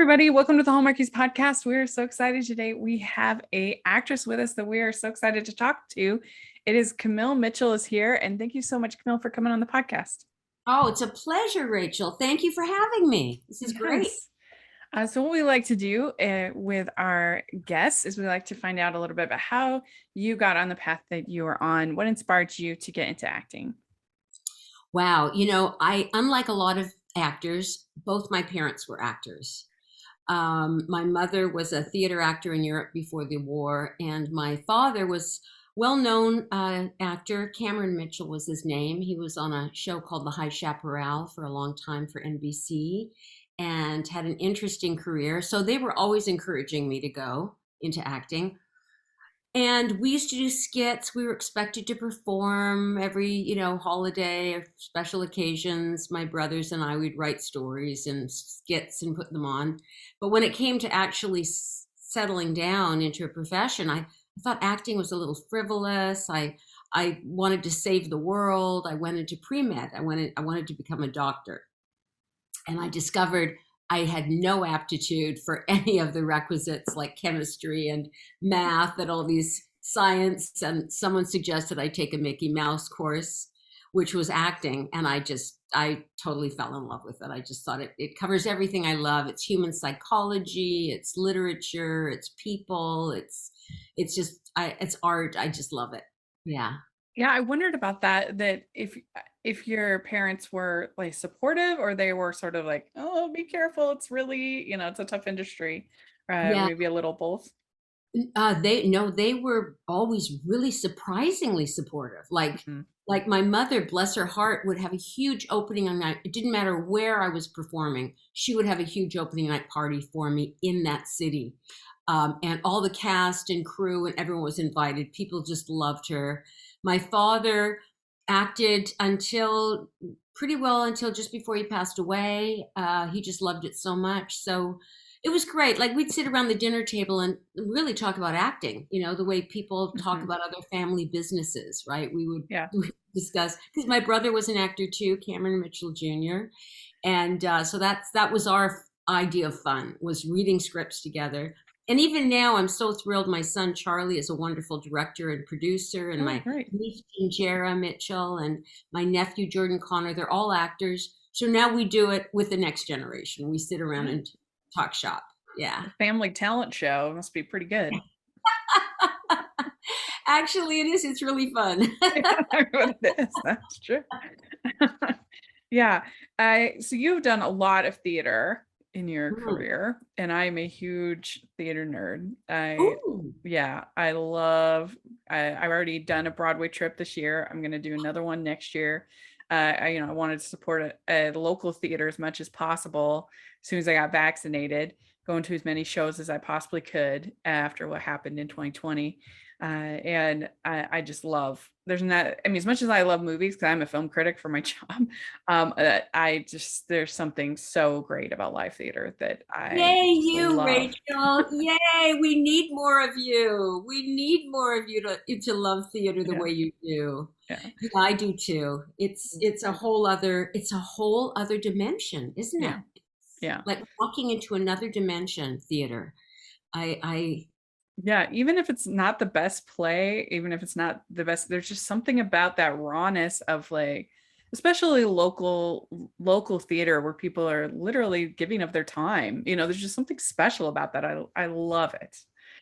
everybody. Welcome to the Hallmarkies podcast. We're so excited today. We have a actress with us that we are so excited to talk to. It is Camille Mitchell is here. And thank you so much, Camille, for coming on the podcast. Oh, it's a pleasure, Rachel. Thank you for having me. This is great. Yes. So what we like to do with our guests is we like to find out a little bit about how you got on the path that you are on. What inspired you to get into acting? Wow. Unlike a lot of actors, both my parents were actors. My mother was a theater actor in Europe before the war, and my father was well-known actor. Cameron Mitchell was his name. He was on a show called The High Chaparral for a long time for NBC and had an interesting career. So they were always encouraging me to go into acting. And we used to do skits. We were expected to perform every, holiday or special occasions. My brothers and I would write stories and skits and put them on. But when it came to actually settling down into a profession, I thought acting was a little frivolous. I wanted to save the world. I went into pre-med. I wanted to become a doctor. And I discovered I had no aptitude for any of the requisites like chemistry and math and all these science. And someone suggested I take a Mickey Mouse course, which was acting. And I totally fell in love with it. I just thought it covers everything I love. It's human psychology, it's literature, it's people, it's art. I just love it. Yeah. Yeah, I wondered about that if your parents were like supportive or they were sort of like, oh, be careful. It's really, it's a tough industry. Yeah. Maybe a little both. They were always really surprisingly supportive. Mhm. Like my mother, bless her heart, would have a huge opening night. It didn't matter where I was performing. She would have a huge opening night party for me in that city. And all the cast and crew and everyone was invited. People just loved her. My father acted pretty well until just before he passed away. He just loved it so much. So it was great. Like we'd sit around the dinner table and really talk about acting, the way people talk about other family businesses, right? We would Yeah. discuss, because my brother was an actor too, Cameron Mitchell Jr. And so that was our idea of fun, was reading scripts together. And even now, I'm so thrilled. My son Charlie is a wonderful director and producer, and Oh, my great. niece Jara Mitchell and my nephew Jordan Connor, they're all actors. So now we do it with the next generation. We sit around and talk shop. Yeah. The family talent show must be pretty good. Actually, it is. It's really fun. It is. That's true. Yeah. So you've done a lot of theater in your career, and I'm a huge theater nerd. Ooh. I've already done a Broadway trip this year. I'm going to do another one next year. I wanted to support a local theater as much as possible. As soon as I got vaccinated, going to as many shows as I possibly could after what happened in 2020. And I just love, there's not, I mean, as much as I love movies, because I'm a film critic for my job, there's something so great about live theater that I Yay, you, love. Rachel. Yay. We need more of you. We need more of you to love theater the Yeah. way you do. Yeah. Yeah, I do too. It's a whole other dimension, isn't it? Yeah. Yeah. Like walking into another dimension, theater. I Yeah, even if it's not the best play, even if it's not the best, there's just something about that rawness of like, especially local theater where people are literally giving of their time. There's just something special about that. I love it.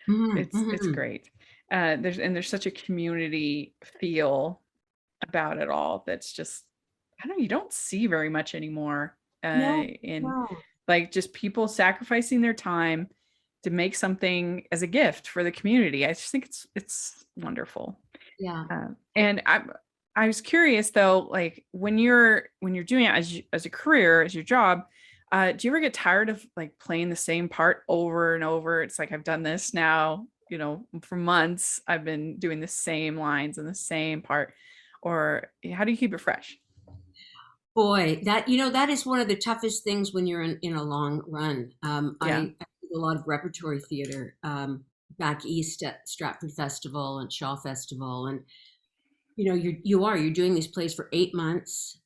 It's mhm. great. There's such a community feel about it all that's just, I don't know, you don't see very much anymore. No, In no. like just people sacrificing their time to make something as a gift for the community. I just think it's wonderful. Yeah. And I was curious though, like when you're doing it as a career, as your job, do you ever get tired of like playing the same part over and over? It's like I've done this now, for months. I've been doing the same lines and the same part. Or how do you keep it fresh? Boy, that is one of the toughest things when you're in a long run. Yeah. I do a lot of repertory theater back east at Stratford Festival and Shaw Festival, and you're doing these plays for 8 months.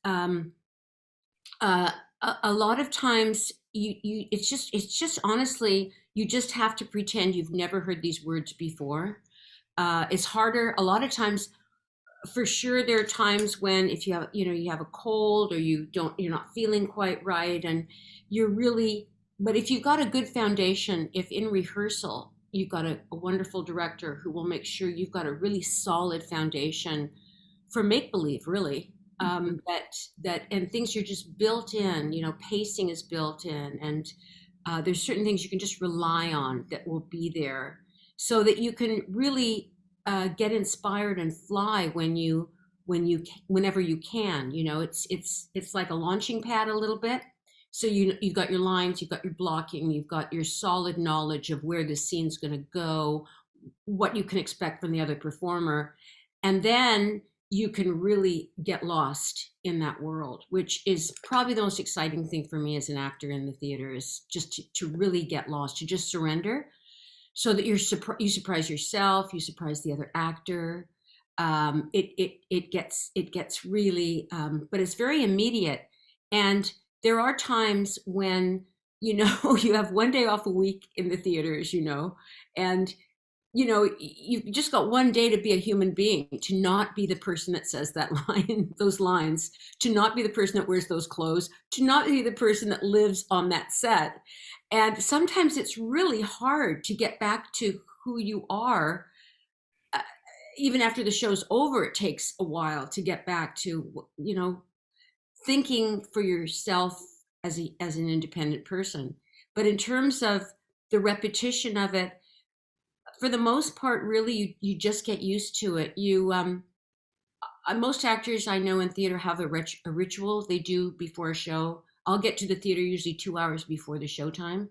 A lot of times it's just honestly, you just have to pretend you've never heard these words before. It's harder a lot of times. For sure, there are times when if you have, you have a cold, or you're not feeling quite right, and you're really, but if you've got a good foundation, if in rehearsal you've got a wonderful director who will make sure you've got a really solid foundation for make believe, really, Mhm. that and things are just built in, pacing is built in, and there's certain things you can just rely on that will be there, so that you can really get inspired and fly whenever you can. It's like a launching pad a little bit. So you've got your lines, you've got your blocking, you've got your solid knowledge of where the scene's going to go, what you can expect from the other performer, and then you can really get lost in that world, which is probably the most exciting thing for me as an actor in the theater, is just to really get lost, to just surrender, so that you surprise yourself, you surprise the other actor. It gets really, but it's very immediate. And there are times when, you have one day off a week in the theaters, and you've just got one day to be a human being, to not be the person that says that line, those lines, to not be the person that wears those clothes, to not be the person that lives on that set. And sometimes it's really hard to get back to who you are. Uh, Even after the show's over, it takes a while to get back to, thinking for yourself as an independent person. But in terms of the repetition of it, for the most part, really, you just get used to it. Most actors I know in theater have a ritual they do before a show. I'll get to the theater usually 2 hours before the showtime,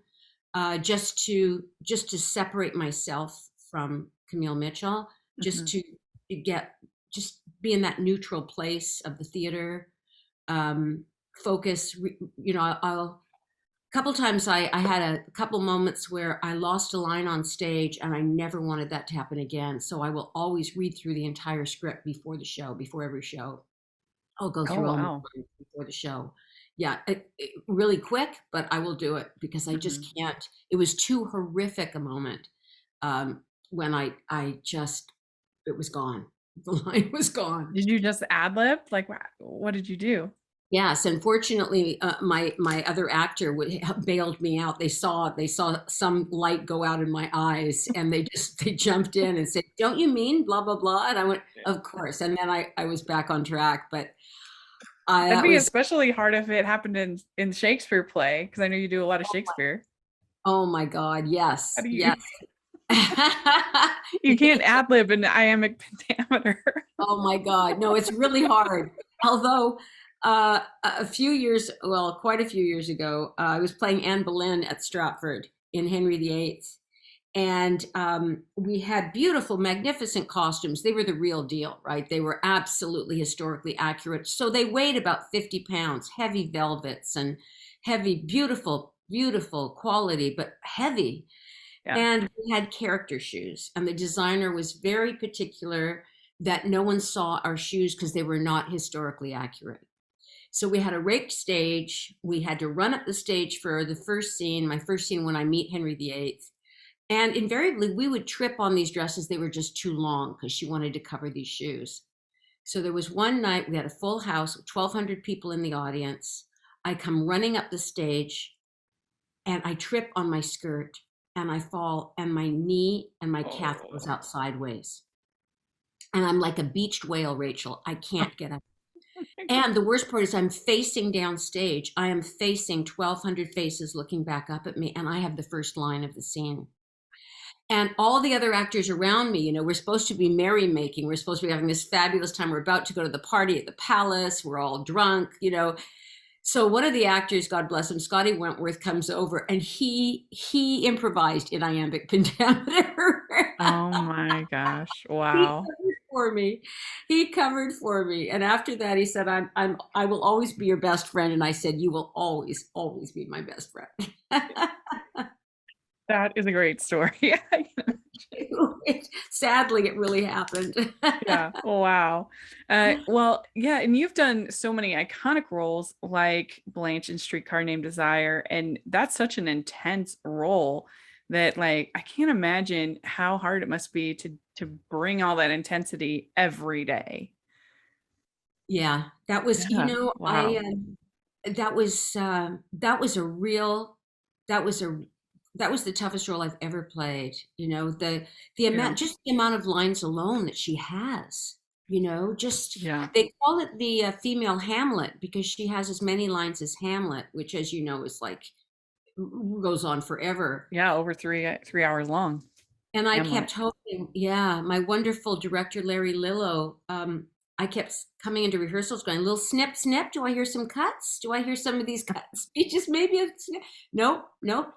just to separate myself from Camille Mitchell, just Mhm. to get just be in that neutral place of the theater. Um, Focus. I'll couple times I had a couple moments where I lost a line on stage, and I never wanted that to happen again. So I will always read through the entire script before the show, before every show. I'll go Oh, through all my wow. lines before the show. Yeah, really quick, but I will do it because I just Mhm. can't. It was too horrific a moment, when I just, it was gone. The line was gone. Did you just ad lib? Like, what did you do? Yes, unfortunately, my other actor bailed me out. They saw some light go out in my eyes, and they jumped in and said, "Don't you mean blah blah blah?" And I went, "Of course." And then I was back on track. But That'd that be was, especially hard if it happened in Shakespeare play, because I know you do a lot of Shakespeare. oh my God, How yes, do you yes. you can't ad lib an iambic pentameter. Oh my God. No, it's really hard. Although quite a few years ago, I was playing Anne Boleyn at Stratford in Henry VIII. And we had beautiful, magnificent costumes. They were the real deal, right? They were absolutely historically accurate. So they weighed about 50 pounds, heavy velvets and heavy, beautiful, beautiful quality, but heavy. Yeah. And we had character shoes, and the designer was very particular that no one saw our shoes because they were not historically accurate. So we had a raked stage. We had to run up the stage for the first scene, my first scene when I meet Henry VIII. And invariably, we would trip on these dresses. They were just too long because she wanted to cover these shoes. So there was one night we had a full house, 1,200 people in the audience. I come running up the stage, and I trip on my skirt, and I fall, and my knee and my calf goes Oh. out sideways. And I'm like a beached whale, Rachel. I can't get up. And the worst part is I'm facing downstage. I am facing 1,200 faces looking back up at me, and I have the first line of the scene. And all the other actors around me, we're supposed to be merrymaking. We're supposed to be having this fabulous time. We're about to go to the party at the palace. We're all drunk. So one of the actors, God bless him, Scotty Wentworth, comes over, and he improvised in iambic pentameter. Oh my gosh. He Wow. covered for me. He covered for me. And after that, he said, I will always be your best friend. And I said, you will always, always be my best friend. That is a great story. I can imagine. Sadly, it really happened. Yeah. Oh, wow. Well, yeah, and you've done so many iconic roles like Blanche in Streetcar Named Desire, and that's such an intense role that like I can't imagine how hard it must be to bring all that intensity every day. Yeah, that was, Yeah. I Wow. that was a real that was a that was the toughest role I've ever played. The Yeah. amount, just the amount of lines alone that she has. Just Yeah. they call it the female Hamlet because she has as many lines as Hamlet, which, as you know, is like goes on forever. Yeah, over 3 hours long. And I Hamlet. kept hoping, yeah, my wonderful director, Larry Lillo, I kept coming into rehearsals going, little snip, snip. Do I hear some cuts? Do I hear some of these cut speeches? Maybe a snip. Nope, nope.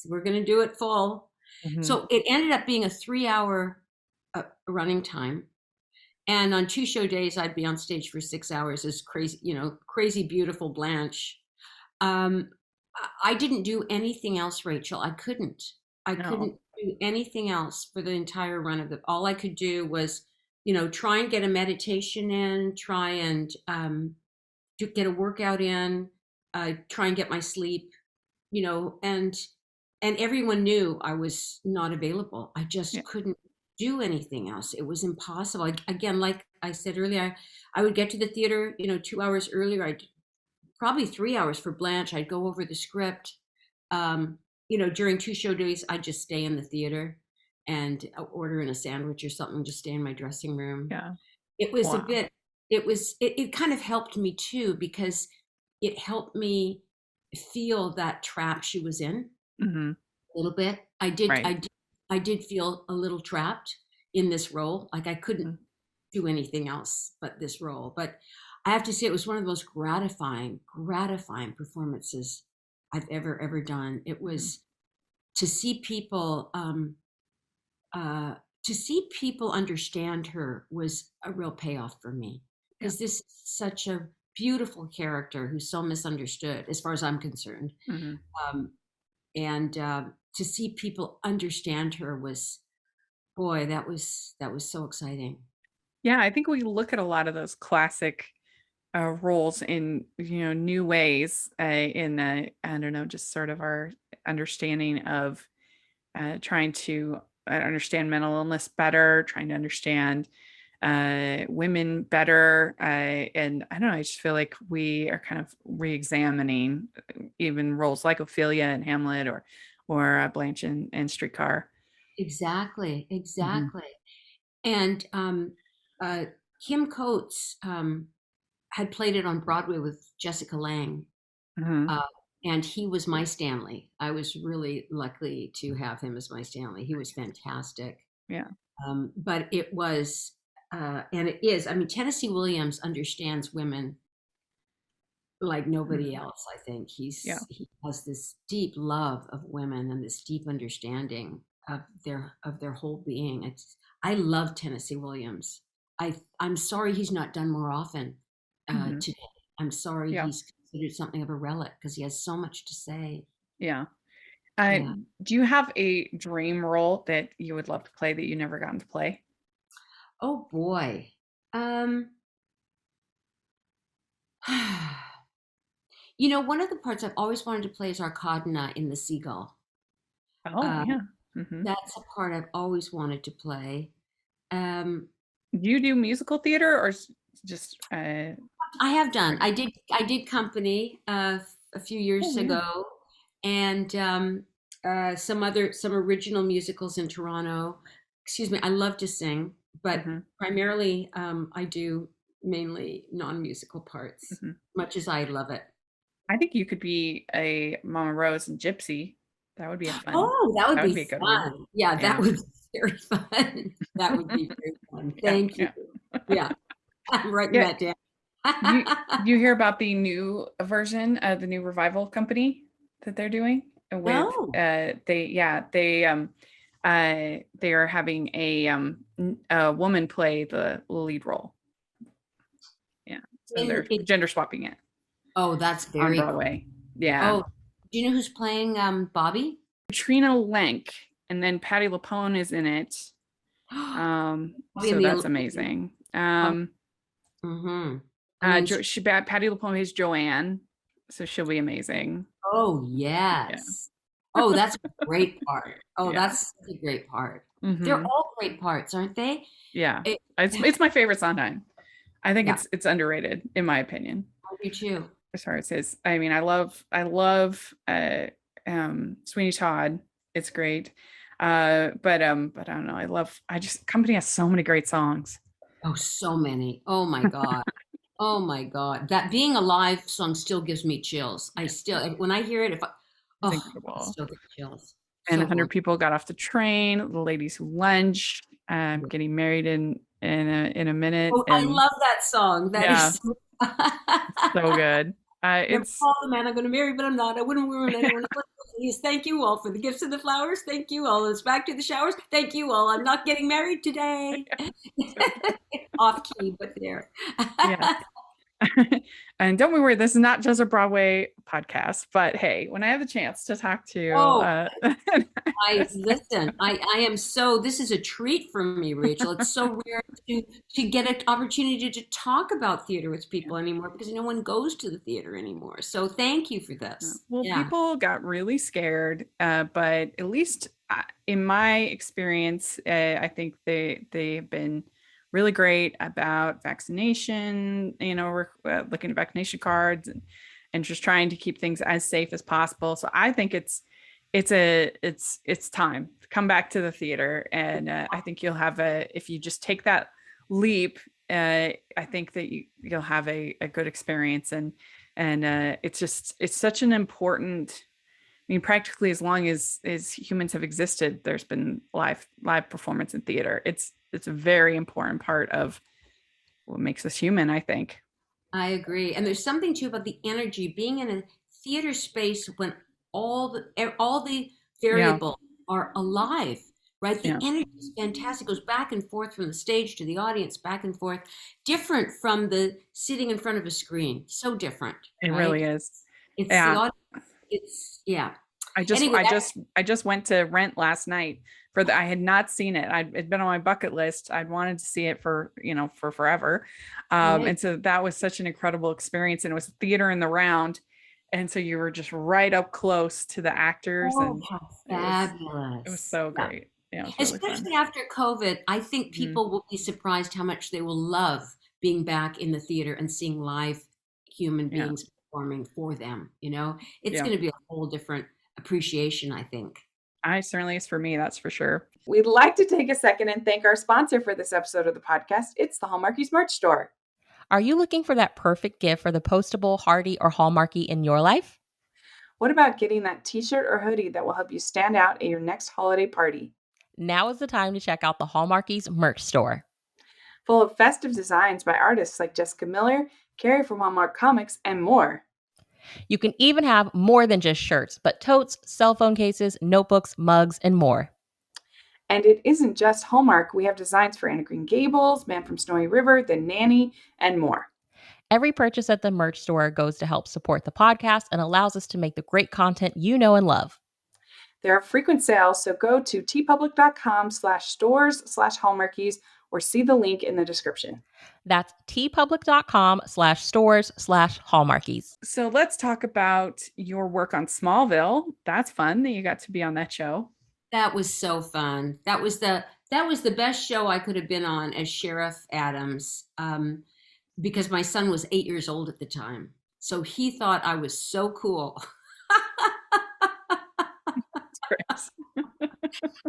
We're going to do it full. Hmm. So it ended up being a 3 hour running time. And on 2 show days, I'd be on stage for 6 hours as crazy, crazy, beautiful Blanche. Um, I didn't do anything else, Rachel. I couldn't. I No. couldn't do anything else for the entire run of it. All I could do was, try and get a meditation in, try and get a workout in, try and get my sleep, and everyone knew I was not available. I Yeah. just couldn't do anything else. It was impossible. Again, like I said earlier, I would get to the theater, 2 hours earlier. I'd probably 3 hours for Blanche. I'd go over the script. During 2 show days, I'd just stay in the theater and order in a sandwich or something, just stay in my dressing room. Yeah. It was a Wow. bit, it kind of helped me too, because it helped me feel that trap she was in Hmm. a little bit. Right. I did feel a little trapped in this role. Like I couldn't Mhm. do anything else but this role. But I have to say, it was one of the most gratifying performances I've ever done. It Mhm. was to see people, understand her was a real payoff for me, Yeah. because this is such a beautiful character who's so misunderstood, as far as I'm concerned. Hmm. Um, and to see people understand her was, boy, that was so exciting. Yeah, I think we look at a lot of those classic roles in new ways in I don't know, just sort of our understanding of trying to understand mental illness better, trying to understand women better, and I don't know, I just feel like we are kind of re-examining even roles like Ophelia and Hamlet or Blanche and Streetcar. Exactly, Hmm. exactly. And uh, Kim Coates had played it on Broadway with Jessica Lange, Hmm. uh, and he was my Stanley. I was really lucky to have him as my Stanley. He was fantastic. Yeah. But it was, and it is. I mean, Tennessee Williams understands women like nobody Mhm. else. I think Yeah. he has this deep love of women and this deep understanding of their whole being. I love Tennessee Williams. I'm sorry he's not done more often Hmm. today. I'm sorry Yeah. he's considered something of a relic, because he has so much to say. Yeah. Uh, Yeah. do you have a dream role that you would love to play that you never gotten to play? Oh boy. Um, one of the parts I've always wanted to play is Arkadina in The Seagull. Oh, Uh, yeah. Hmm. that's a part I've always wanted to play. Um, Do you do musical theater or just I have done. regular? I did company a few years Oh, yeah. ago, and some original musicals in Toronto. Excuse me. I love to sing, but Hmm. primarily I do mainly non-musical parts, Hmm. much as I love it. I think you could be a Mama Rose and Gypsy. That would be a fun. Oh, that would That would be be a good one. fun. Yeah, that Yeah. would be very fun. That would be very fun. Yeah. Thank you. Yeah. Yeah, I'm writing Yeah. that down. You you hear about the new version of the new revival company that they're doing with No. they are having a woman play the lead role. Yeah. So they're In it, gender swapping it oh, that's on very cool. Broadway. Yeah. Oh, do you know who's playing Bobby? Katrina Lenk and then Patty LuPone is in it. I'll be in So the that's Olympics. amazing. Mm-hmm. I mean, Patty LuPone is Joanne, so she'll be amazing. oh Yeah. yes. Oh, that's a great part. Oh, Yeah. that's such a great part. They're Hmm. all great parts, aren't they? Yeah. It, It's my favorite Sondheim. I think yeah, it's underrated in my opinion. I do too. As far as his, I mean, I love Sweeney Todd. It's great. But I don't know. I just Company has so many great songs. Oh, so many. Oh my God. Oh my God. That Being Alive song still gives me chills. I still, when I hear it, It's oh, I incredible. still get chills. And So 100 gorgeous. people got off the train, the ladies who lunched, getting married in a minute. Oh, I And love that song. That yeah, is so so good. never It's call the man I'm going to marry, but I'm not. I wouldn't ruin anyone else. Please, thank you all for the gifts and the flowers. Thank you all. It's back to the showers. Thank you all. I'm not getting married today. so good. Off key, but there. Yes. And don't be worried, this is not just a Broadway podcast, but hey, when I have the chance to talk to Oh, an I actress, listen. I am so. This is a treat for me, Rachel. It's so rare to get an opportunity to talk about theater with people anymore because no one goes to the theater anymore. So thank you for this. well, Yeah, people got really scared, but at least in my experience, I think they've been really great about vaccination. Looking at vaccination cards and just trying to keep things as safe as possible. So I think it's time to come back to the theater, and I think you'll have if you just take that leap. I think that you'll have a good experience, and it's such an important. I mean, practically as long as humans have existed, there's been live performance in theater. It's a very important part of what makes us human, I think. I agree. And there's something too about the energy being in a theater space when all the Yeah, variables are alive, right? The yeah, energy is fantastic. It goes back and forth from the stage to the audience, back and forth, different from the sitting in front of a screen. So different, it right? really is. It's the Yeah, audience. It's yeah. I just Anyway, I that just I just went to Rent last night I had not seen it. It'd been on my bucket list. I'd wanted to see it for forever. right. And so that was such an incredible experience. And it was theater in the round. And so you were just right up close to the actors, Oh, and how it was fabulous. so Yeah. great. Yeah, it was really fun. Especially after COVID, I think Mhm. people will be surprised how much they will love being back in the theater and seeing live human Yeah. beings performing for them. It's Yeah. going to be a whole different appreciation, I think. I certainly is for me, that's for sure. We'd like to take a second and thank our sponsor for this episode of the podcast. It's the Hallmarkies merch store. Are you looking for that perfect gift for the postable, hardy, or hallmarky in your life? What about getting that t-shirt or hoodie that will help you stand out at your next holiday party? Now is the time to check out the Hallmarkies merch store. Full of festive designs by artists like Jessica Miller, Carrie from Hallmark Comics, and more. You can even have more than just shirts, but totes, cell phone cases, notebooks, mugs, and more. And it isn't just Hallmark. We have designs for Anna Green Gables, Man from Snowy River, The Nanny, and more. Every purchase at the merch store goes to help support the podcast and allows us to make the great content you know and love. There are frequent sales, so go to tpublic.com/stores/hallmarkies or see the link in the description. That's tpublic.com/stores/hallmarkies. So let's talk about your work on Smallville. That's fun that you got to be on that show. That was so fun. That was the best show I could have been on as Sheriff Adams, because my son was 8 years old at the time. So he thought I was so cool.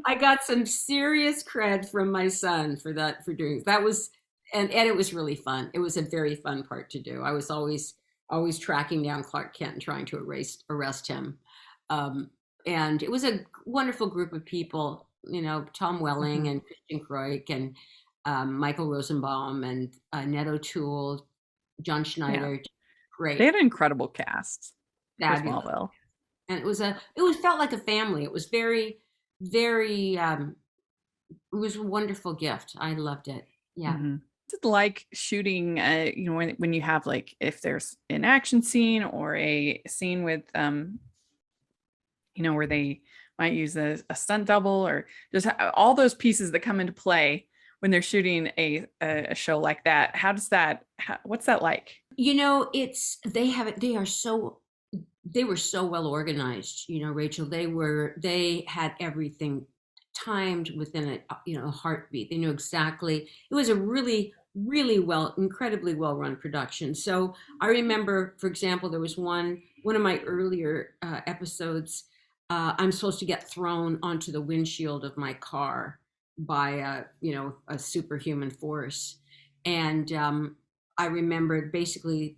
I got some serious cred from my son for doing that was and it was really fun. It was a very fun part to do. I was always tracking down Clark Kent and trying to arrest him. And it was a wonderful group of people, Tom Welling and Christian Kroik and Michael Rosenbaum and Ned O'Toole, John Schneider. Yeah. Great. They had an incredible cast for Fabulous. Smallville. And it felt like a family. It was very, very, it was a wonderful gift. I loved it. Yeah. Mm-hmm. It's like shooting, when you have if there's an action scene or a scene with, where they might use a stunt double, or just all those pieces that come into play when they're shooting a show like that. What's that like? They were so well organized, Rachel. They had everything timed within a heartbeat. They knew exactly. It was a really, really incredibly well run production. So I remember, for example, there was one of my earlier episodes. I'm supposed to get thrown onto the windshield of my car by a superhuman force, and I remembered basically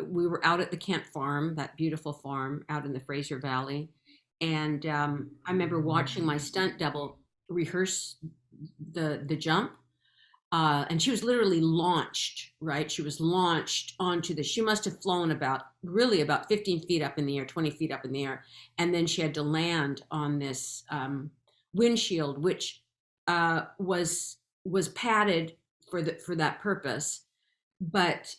we were out at the Kent farm, that beautiful farm out in the Fraser Valley, and I remember watching my stunt double rehearse the jump, and she was literally launched. Right, she was launched onto she must have flown about 15 feet up in the air, 20 feet up in the air, and then she had to land on this windshield, which was padded for that purpose. But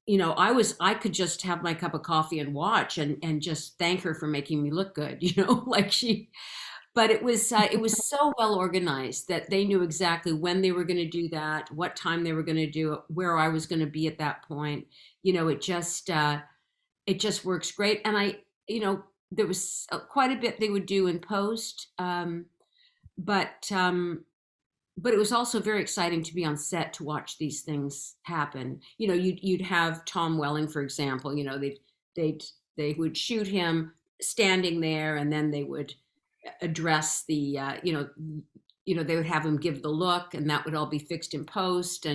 I could just have my cup of coffee and watch and just thank her for making me look good, like she. But it was so well organized that they knew exactly when they were going to do that, what time they were going to do it, where I was going to be at that point. It just works great. And there was quite a bit they would do in post, but it was also very exciting to be on set to watch these things happen. You'd have Tom Welling, for example. They would shoot him standing there, and then they would address the they would have him give the look, and that would all be fixed in post.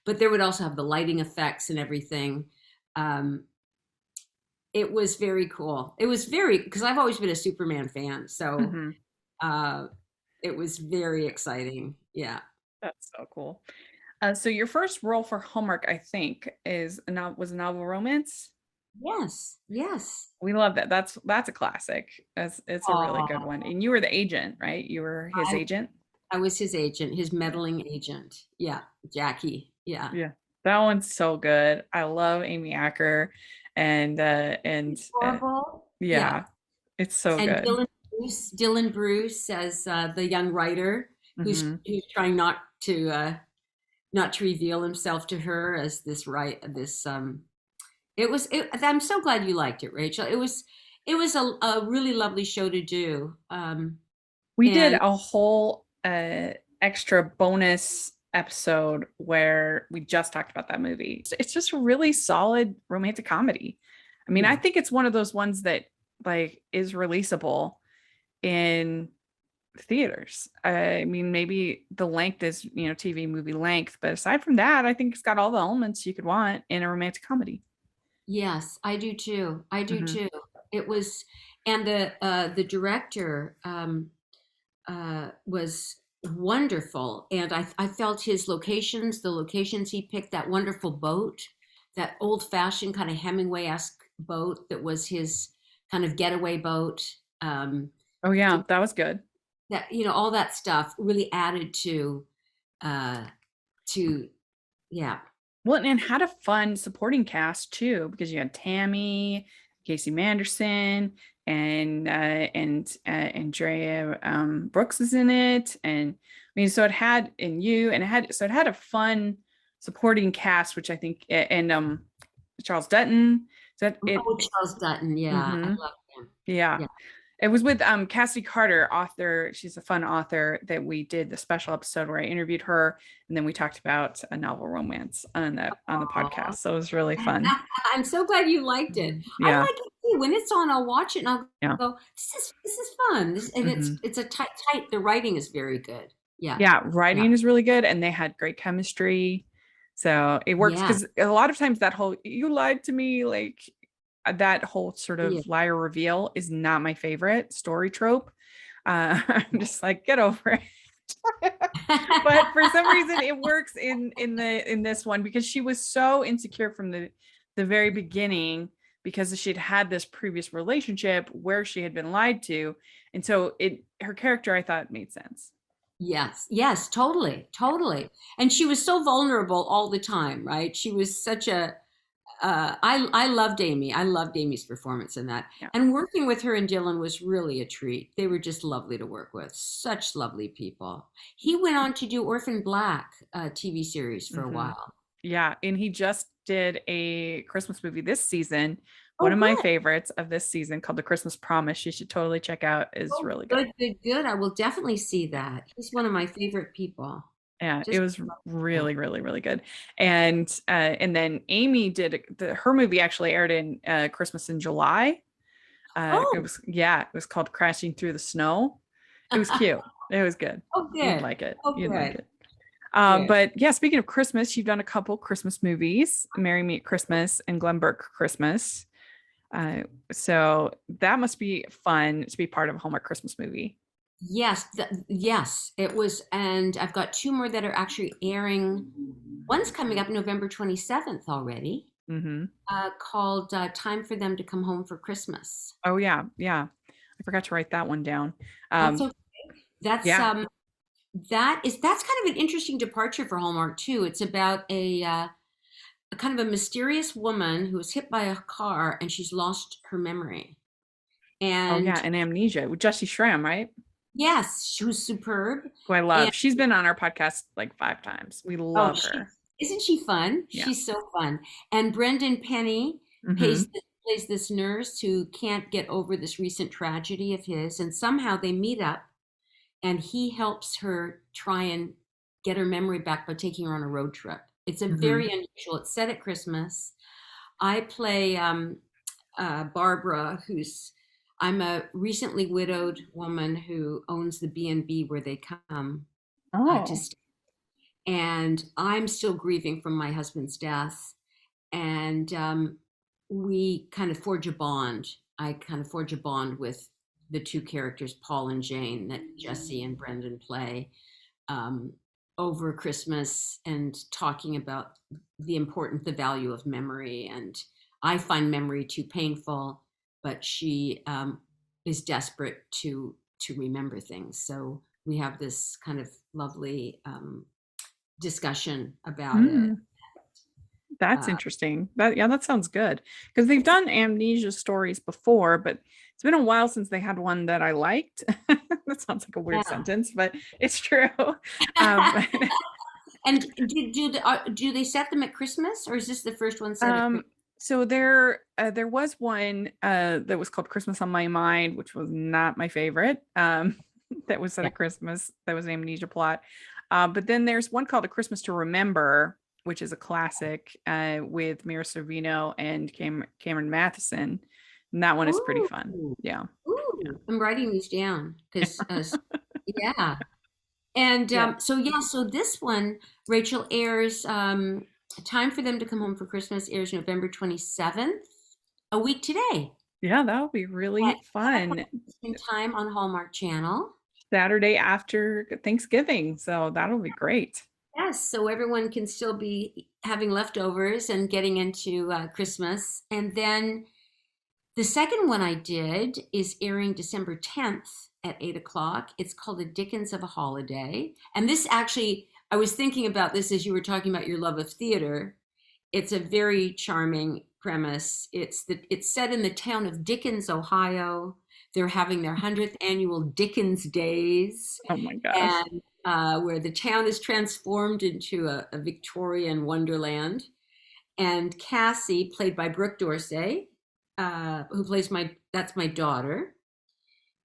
But there would also have the lighting effects and everything. It was very cool. It was because I've always been a Superman fan, so it was very exciting. Yeah. That's so cool. So your first role for Hallmark, I think, was a novel romance. Yes. We love that. That's a classic. It's a really good one. And you were the agent, right? You were his agent. I was his agent, his meddling agent. Yeah, Jackie. Yeah. Yeah. That one's so good. I love Amy Acker, and yeah, it's so and good. Dylan Bruce as the young writer who's trying not to reveal himself to her as I'm so glad you liked it, Rachel. It was a really lovely show to do. We did a whole extra bonus episode where we just talked about that movie. It's just a really solid romantic comedy. I mean, I think it's one of those ones that is releasable in theaters. I mean, maybe the length is, TV movie length, but aside from that, I think it's got all the elements you could want in a romantic comedy. Yes, I do too. Too. It was, and the director was wonderful, and I felt the locations he picked, that wonderful boat, that old-fashioned kind of Hemingway-esque boat that was his kind of getaway boat. Oh yeah, that was good. That all that stuff really added to yeah. Well, and had a fun supporting cast too, because you had Tammy, Casey Manderson, and Andrea Brooks is in it, and I mean, so it had a fun supporting cast, which I think, and Charles Dutton. Charles Dutton, yeah, I love him. Yeah. It was with Cassidy Carter, author. She's a fun author that we did the special episode where I interviewed her, and then we talked about a novel romance on the podcast. So it was really fun. I'm so glad you liked it. Yeah. I like it too. When it's on, I'll watch it and I'll go, this is fun. It's a tight. The writing is very good. Yeah. Yeah, writing is really good, and they had great chemistry. So it works because a lot of times that whole "you lied to me," that whole sort of liar reveal is not my favorite story trope. I'm just like, get over it. But for some reason it works in this one, because she was so insecure from the very beginning, because she'd had this previous relationship where she had been lied to. And so her character, I thought, made sense. Yes, totally. And she was so vulnerable all the time, right? She was such a I loved Amy. I loved Amy's performance in that. Yeah. And working with her and Dylan was really a treat. They were just lovely to work with. Such lovely people. He went on to do Orphan Black TV series for a while. Yeah, and he just did a Christmas movie this season. Oh, One of my good. favorites of this season called The Christmas Promise. You should totally check out. Is Oh, really good. good. I will definitely see that. He's one of my favorite people. Yeah, it Just was love him. really, really, really good. And then Amy did her movie actually aired in Christmas in July. Oh, It was called Crashing Through the Snow. It was cute. It was good. oh, You'd good. like it. Oh, You'd like good. it. Good. But yeah, speaking of Christmas, you've done a couple Christmas movies, Marry Me at Christmas and Glen Burke Christmas. So that must be fun to be part of a Hallmark Christmas movie. Yes, yes, it was. And I've got two more that are actually airing. One's coming up November 27th already, Mm-hmm. called Time for Them to Come Home for Christmas. Oh yeah, yeah. I forgot to write that one down. That's okay. That's Yeah. that's kind of an interesting departure for Hallmark too. It's about a kind of a mysterious woman who was hit by a car and she's lost her memory. Oh yeah, And and Amnesia with Jessie Schramm, right? yes, she was superb. Who I And love. She's been on our podcast like 5 times. We oh, love her. isn't she fun? Yeah. She's so fun. And Brendan Penny Mm-hmm. plays this nurse who can't get over this recent tragedy of his, and somehow they meet up, and he helps her try and get her memory back by taking her on a road trip. It's a Mm-hmm. very unusual. It's set at Christmas. I play Barbara, I'm a recently widowed woman who owns the B&B where they come to Oh. stay. And I'm still grieving from my husband's death. And we kind of forge a bond. I kind of forge a bond with the two characters, Paul and Jane, that Jesse and Brendan play over Christmas and talking about the value of memory. And I find memory too painful, but she is desperate to remember things. So we have this kind of lovely discussion about it. That's interesting. That sounds good. Because they've done amnesia stories before, but it's been a while since they had one that I liked. That sounds like a weird sentence, but it's true. And do they set them at Christmas, or is this the first one set at Christmas? So there was one that was called Christmas on My Mind, which was not my favorite. That was set at Christmas. That was an amnesia plot. But then there's one called A Christmas to Remember, which is a classic with Mira Sorvino and Cameron Matheson. And that one is pretty fun. Yeah. Ooh, I'm writing these down because, yeah. And so this one, Rachel, airs Time for Them to Come Home for Christmas airs November 27th, a week today. Yeah, that'll be really fun. In time on Hallmark Channel. Saturday after Thanksgiving. So that'll be great. Yes, so everyone can still be having leftovers and getting into Christmas. And then the second one I did is airing December 10th at 8 o'clock. It's called The Dickens of a Holiday. And this actually, I was thinking about this as you were talking about your love of theater. It's a very charming premise. It's set in the town of Dickens, Ohio. They're having their 100th annual Dickens Days. Oh my gosh. And where the town is transformed into a Victorian wonderland. And Cassie, played by Brooke Dorsey, who plays that's my daughter,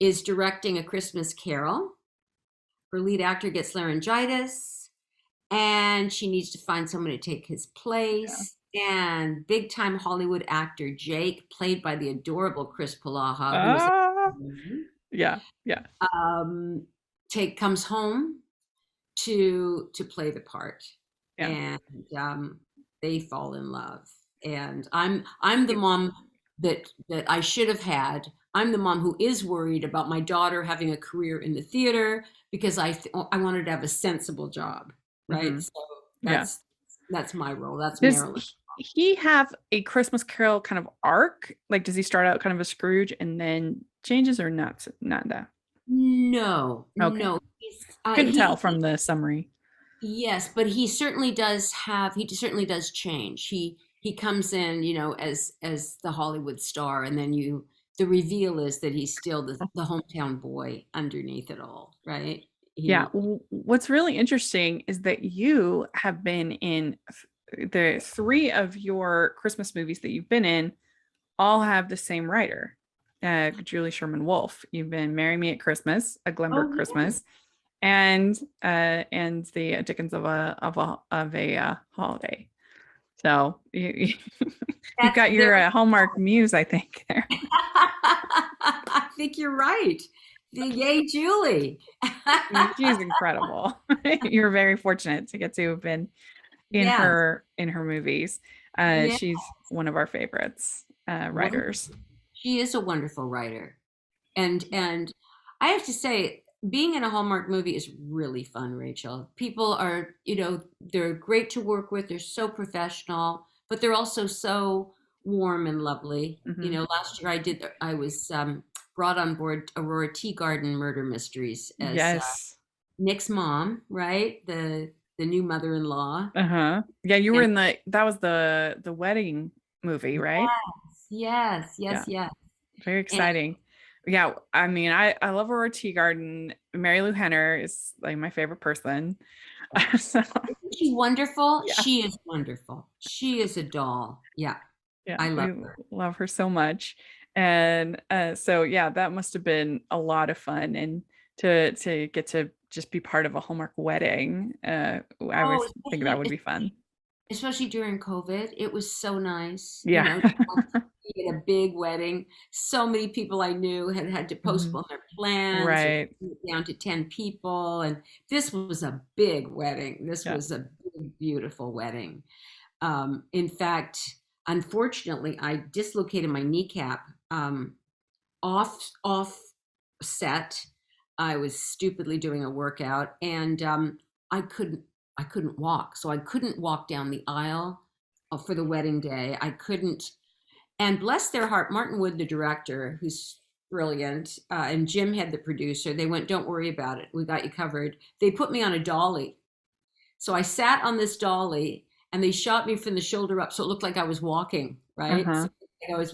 is directing A Christmas Carol. Her lead actor gets laryngitis, and she needs to find someone to take his place. Yeah. And big time Hollywood actor Jake, played by the adorable Chris Palaha, comes home to play the part. Yeah. And they fall in love. And I'm the mom that I should have had. I'm the mom who is worried about my daughter having a career in the theater because I wanted to have a sensible job, right? Mm-hmm. So that's my role. That's Marilyn. He have a Christmas Carol kind of arc? Like, does he start out kind of a Scrooge and then changes, or not that? No, okay. No. Couldn't tell from the summary. Yes, but he certainly does change. he comes in, as the Hollywood star, and then the reveal is that he's still the hometown boy underneath it all, right? Yeah. He What's really interesting is that you have been in the three of your Christmas movies that you've been in all have the same writer, Julie Sherman Wolfe. You've been Marry Me at Christmas, A Glenbrook Oh, yeah. Christmas, and the Dickens of a Holiday. So you've That's got your very Hallmark muse, I think, there. I think you're right. Yay, Julie. She's incredible. You're very fortunate to get to have been in Yes. her movies. Yeah. She's one of our favorites writers. She is a wonderful writer. And I have to say, being in a Hallmark movie is really fun, Rachel. People are, they're great to work with. They're so professional, but they're also so warm and lovely. Mhm. Last year I was brought on board Aurora Tea Garden Murder Mysteries as Yes. Nick's mom, right? The new mother-in-law. Uh-huh. Yeah, you were And in the was the wedding movie, right? yes, Yeah, yes, yes. very And exciting. Yeah, I mean, I love Aurora Tea Garden. Mary Lou Henner is like my favorite person. So, isn't she wonderful? yeah, She is wonderful. She is a doll. Yeah, yeah, I love we her. love her so much. And so yeah, that must have been a lot of fun and to get to just be part of a Hallmark wedding. I Oh, always think that would be fun. especially during COVID, it was so nice, Yeah. to be at a big wedding. So many people I knew had to Mhm. postpone their plans or Right. down to 10 people. And this was a big wedding. This Yeah. was a big, beautiful wedding. In fact, unfortunately, I dislocated my kneecap off set. I was stupidly doing a workout, and I couldn't I couldn't walk. So I couldn't walk down the aisle for the wedding day. I couldn't. And bless their heart, Martin Wood, the director, who's brilliant, and Jim Head, the producer, they went, "Don't worry about it. We got you covered." They put me on a dolly. So I sat on this dolly, and they shot me from the shoulder up, so it looked like I was walking, right? Uh-huh.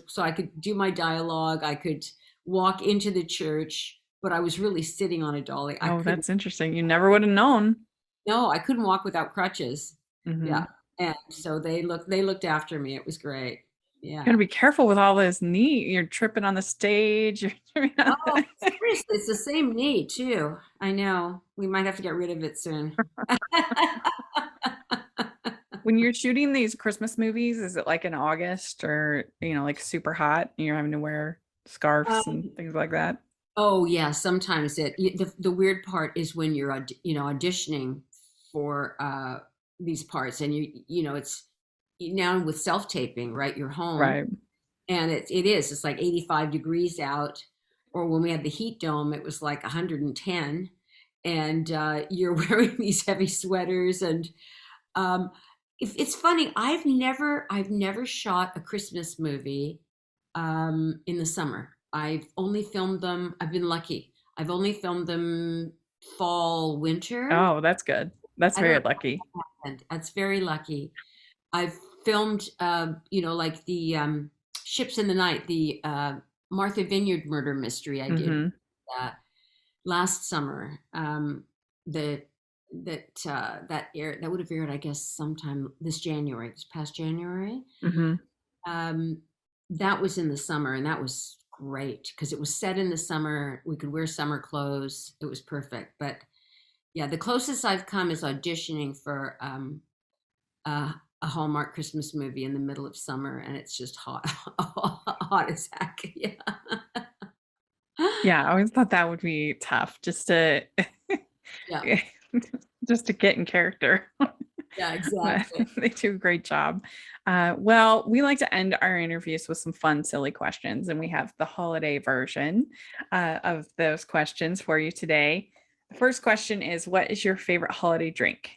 So I could do my dialogue, I could walk into the church, but I was really sitting on a dolly. I Oh, couldn't. that's interesting. You never would have known. No, I couldn't walk without crutches. Hmm. Yeah, and so they looked after me. It was great. You gotta Yeah. be careful with all this knee. You're tripping on the stage. You're tripping on Oh, seriously, it's the same knee too. I know. We might have to get rid of it soon. When you're shooting these Christmas movies, is it like in August or, like super hot and you're having to wear scarves and Um, things like that? Oh yeah, sometimes the weird part is when you're auditioning for these parts, and it's now with self taping, right? You're home, Right. and it's like 85 degrees out, or when we had the heat dome, it was like 110, and you're wearing these heavy sweaters, and um, it's funny. I've never shot a Christmas movie in the summer. I've only filmed them. I've been lucky. I've only filmed them fall, winter. Oh, that's good. That's I don't very know lucky. what happened. That's very lucky. I've filmed, like the Ships in the Night, the Martha Vineyard murder mystery I did Hmm. uh, last summer. The that would have aired, I guess, sometime this past January. Hmm. Um, that was in the summer, and that was great because it was set in the summer. We could wear summer clothes. It was perfect. But yeah, the closest I've come is auditioning for a Hallmark Christmas movie in the middle of summer, and it's just hot, hot as heck. Yeah. Yeah, I always thought that would be tough just to Yeah. just to get in character. Yeah, But exactly. they do a great job. Well, we like to end our interviews with some fun, silly questions, and we have the holiday version of those questions for you today. The first question is, what is your favorite holiday drink?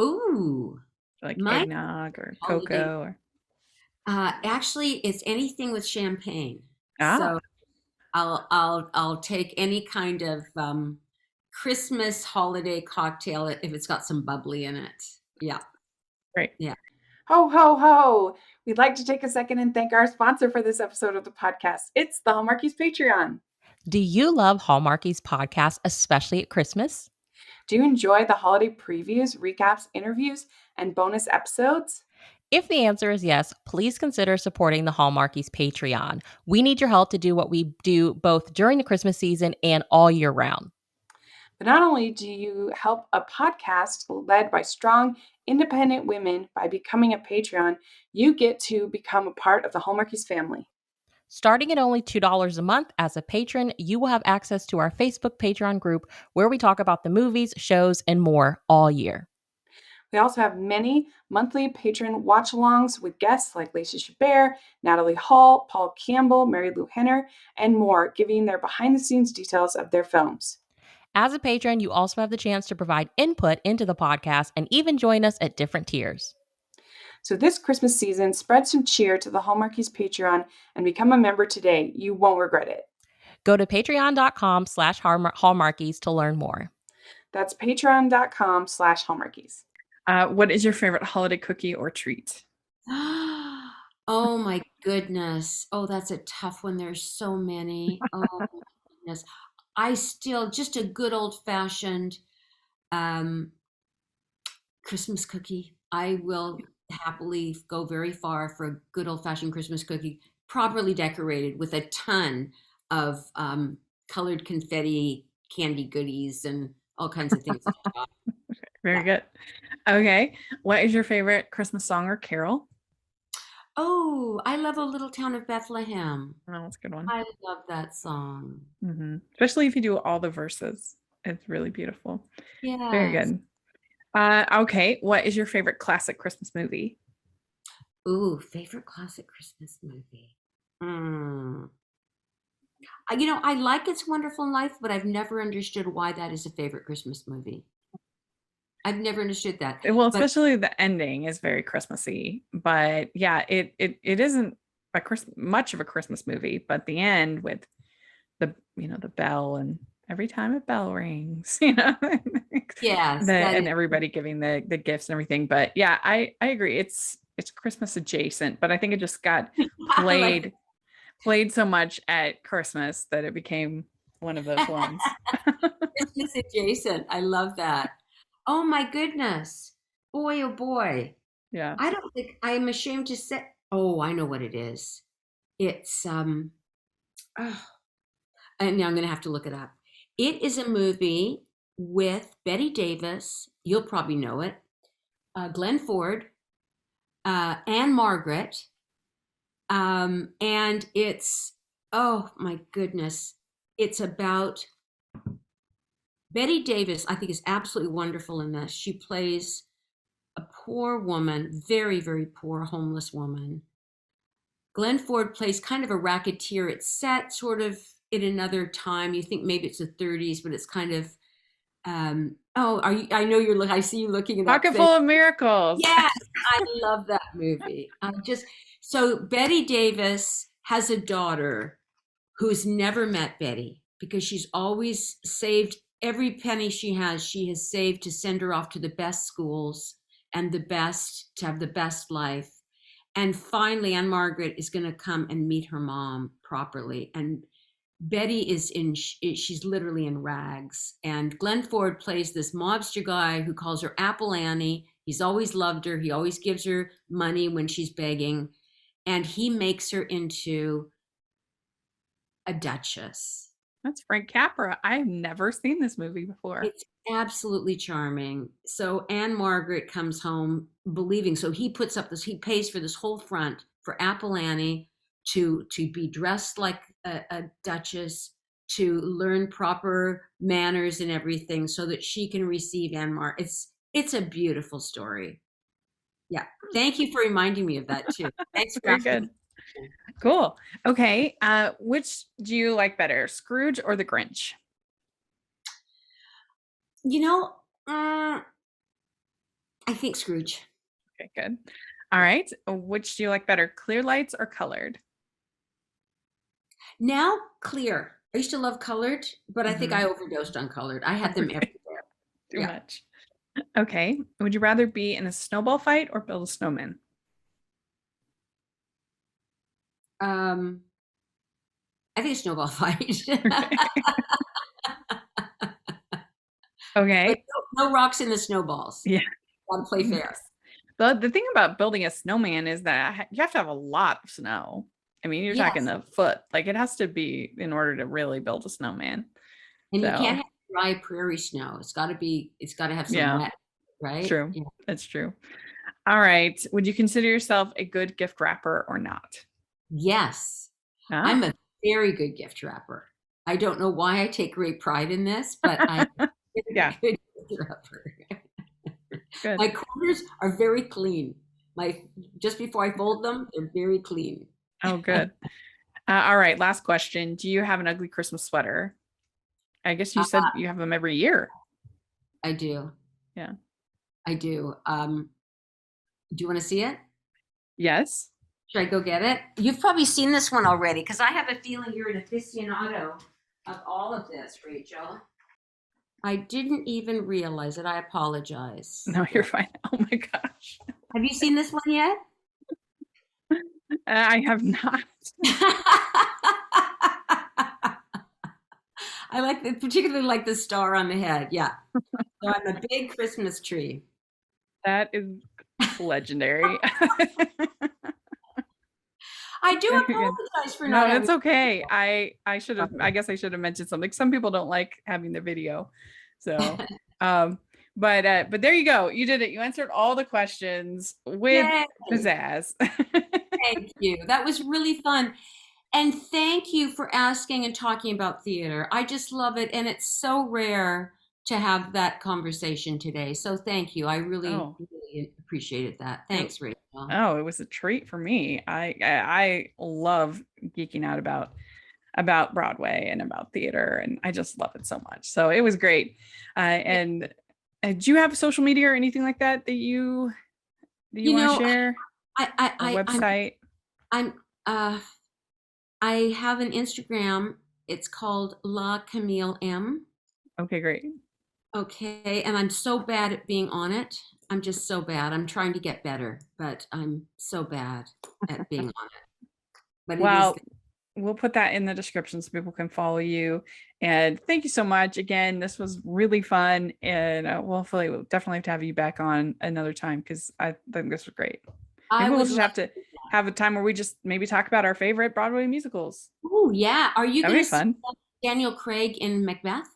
Ooh, Like my eggnog or holiday. cocoa or Actually, it's anything with champagne. ah, So I'll take any kind of Christmas holiday cocktail if it's got some bubbly in it. Yeah, great. yeah. Ho, ho, ho. We'd like to take a second and thank our sponsor for this episode of the podcast. It's the Hallmarkies Patreon. Do you love Hallmarkies podcast, especially at Christmas? Do you enjoy the holiday previews, recaps, interviews, and bonus episodes? If the answer is yes, please consider supporting the Hallmarkies Patreon. We need your help to do what we do both during the Christmas season and all year round. But not only do you help a podcast led by strong, independent women by becoming a Patreon, you get to become a part of the Hallmarkies family. Starting at only $2 a month as a patron, you will have access to our Facebook Patreon group where we talk about the movies, shows, and more all year. We also have many monthly patron watch-alongs with guests like Lacey Chabert, Natalie Hall, Paul Campbell, Mary Lou Henner, and more, giving their behind-the-scenes details of their films. As a patron, you also have the chance to provide input into the podcast and even join us at different tiers. So this Christmas season, spread some cheer to the Hallmarkies Patreon and become a member today. You won't regret it. Go to patreon.com/Hallmarkies to learn more. That's patreon.com/Hallmarkies. What is your favorite holiday cookie or treat? Oh my goodness. Oh, that's a tough one. There's so many. Oh my goodness. I still just a good old-fashioned Christmas cookie. I will happily go very far for a good old-fashioned Christmas cookie, properly decorated with a ton of colored confetti, candy goodies, and all kinds of things. Very good. Okay. What is your favorite Christmas song or carol? Oh, I love A Little Town of Bethlehem. Oh, that's a good one. I love that song. Especially if you do all the verses. It's really beautiful. Yeah. Very good. Okay. What is your favorite classic Christmas movie? Ooh, favorite classic Christmas movie. I like It's Wonderful Life, but I've never understood why that is a favorite Christmas movie. I've never understood that. Well, especially the ending is very Christmassy, but yeah, it isn't much of a Christmas movie, but the end with the bell and every time a bell rings, Yes, and everybody giving the gifts and everything. But yeah, I agree. It's Christmas adjacent, but I think it just got played so much at Christmas that it became one of those ones. Christmas adjacent. I love that. Oh my goodness. Boy, oh boy. Yeah. I don't think I'm ashamed to say. Oh, I know what it is. It's and now I'm going to have to look it up. It is a movie with Betty Davis. You'll probably know it. Glenn Ford, Anne Margaret. And it's, oh my goodness. It's about Betty Davis, I think, is absolutely wonderful in this. She plays a poor woman, very, very poor homeless woman. Glenn Ford plays kind of a racketeer. It's set sort of in another time. You think maybe it's the 30s, but it's kind of, I know you're looking, I see you looking at that. Pocket Full of Miracles. Yes, I love that movie. So Betty Davis has a daughter who's never met Betty because she's always saved every penny she has saved to send her off to the best schools and to have the best life. And finally, Anne Margaret is going to come and meet her mom properly. And Betty she's literally in rags. And Glenn Ford plays this mobster guy who calls her Apple Annie. He's always loved her. He always gives her money when she's begging. And he makes her into a duchess. That's Frank Capra. I've never seen this movie before. It's absolutely charming. So Anne Margaret comes home believing. So he pays for this whole front for Apple Annie to be dressed like a duchess, to learn proper manners and everything so that she can receive Anne Margaret. It's a beautiful story. Yeah. Thank you for reminding me of that too. Thanks for Very good. Cool. Okay. Which do you like better, Scrooge or the Grinch? I think Scrooge. Okay, good. All right. Which do you like better, clear lights or colored? Now clear. I used to love colored, but I think I overdosed on colored. I had them everywhere. Too much. Okay. Would you rather be in a snowball fight or build a snowman? I think a snowball fight. But Okay. no rocks in the snowballs. Yeah. Gotta play fair. Nice. The thing about building a snowman is that you have to have a lot of snow. I mean, you're talking Yes, a foot. Like it has to be in order to really build a snowman. and you can't So have dry prairie snow. It's gotta have some yeah, wet, right? true. Yeah. That's true. All right. Would you consider yourself a good gift wrapper or not? Yes, Huh? I'm a very good gift wrapper. I don't know why I take great pride in this, but I'm a Yeah, very good gift wrapper. good. My corners are very clean. My just before I fold them, they're very clean. Oh, good. All right. Last question. Do you have an ugly Christmas sweater? I guess you Uh, said you have them every year. I do. Yeah. I do. Do you want to see it? Yes. Should I go get it? You've probably seen this one already because I have a feeling you're an aficionado of all of this, Rachel. I didn't even realize it. I apologize. No, you're fine. Oh my gosh. Have you seen this one yet? I have not. I particularly like the star on the head. Yeah. So I'm a big Christmas tree. That is legendary. I do Very good. apologize for No, not it's having. okay. I guess I should have mentioned something. Some people don't like having the video. So but there you go. You did it. You answered all the questions with Yay. pizzazz. Thank you. That was really fun. And thank you for asking and talking about theater. I just love it. And it's so rare to have that conversation today. So thank you. I really, Oh. really appreciated that. Thanks, Rachel. Oh, it was a treat for me. I love geeking out about Broadway and about theater, and I just love it so much. So it was great. And do you have social media or anything like that that you want to share? A website? I have an Instagram. It's called La Camille M. Okay, great. Okay, and I'm so bad at being on it. I'm just so bad. I'm trying to get better, but I'm so bad at being on it. But Well, we'll put that in the description so people can follow you. And thank you so much. Again, this was really fun. And we'll definitely have to have you back on another time because I think this was great. Maybe we'll just have to have a time where we just maybe talk about our favorite Broadway musicals. Oh, yeah. Are you That'd going be to fun. see Daniel Craig in Macbeth?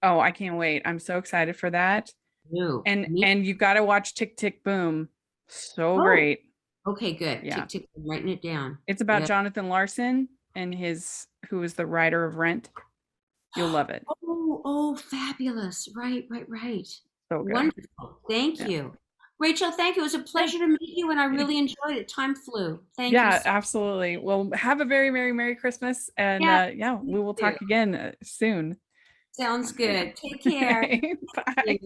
Oh, I can't wait. I'm so excited for that. No. And you got to watch Tick Tick Boom. So Oh, great. okay, good. Yeah. Tick, tick, I'm writing it down. It's about Good. Jonathan Larson and who is the writer of Rent. You'll love it. Oh, fabulous. Right. So good. Wonderful. Thank you. Rachel, thank you. It was a pleasure to meet you, and I really enjoyed it. Time flew. Thank you. Yeah, absolutely. Well, have a very, very Merry Christmas. And we will talk again soon. Sounds good. Take care. Bye.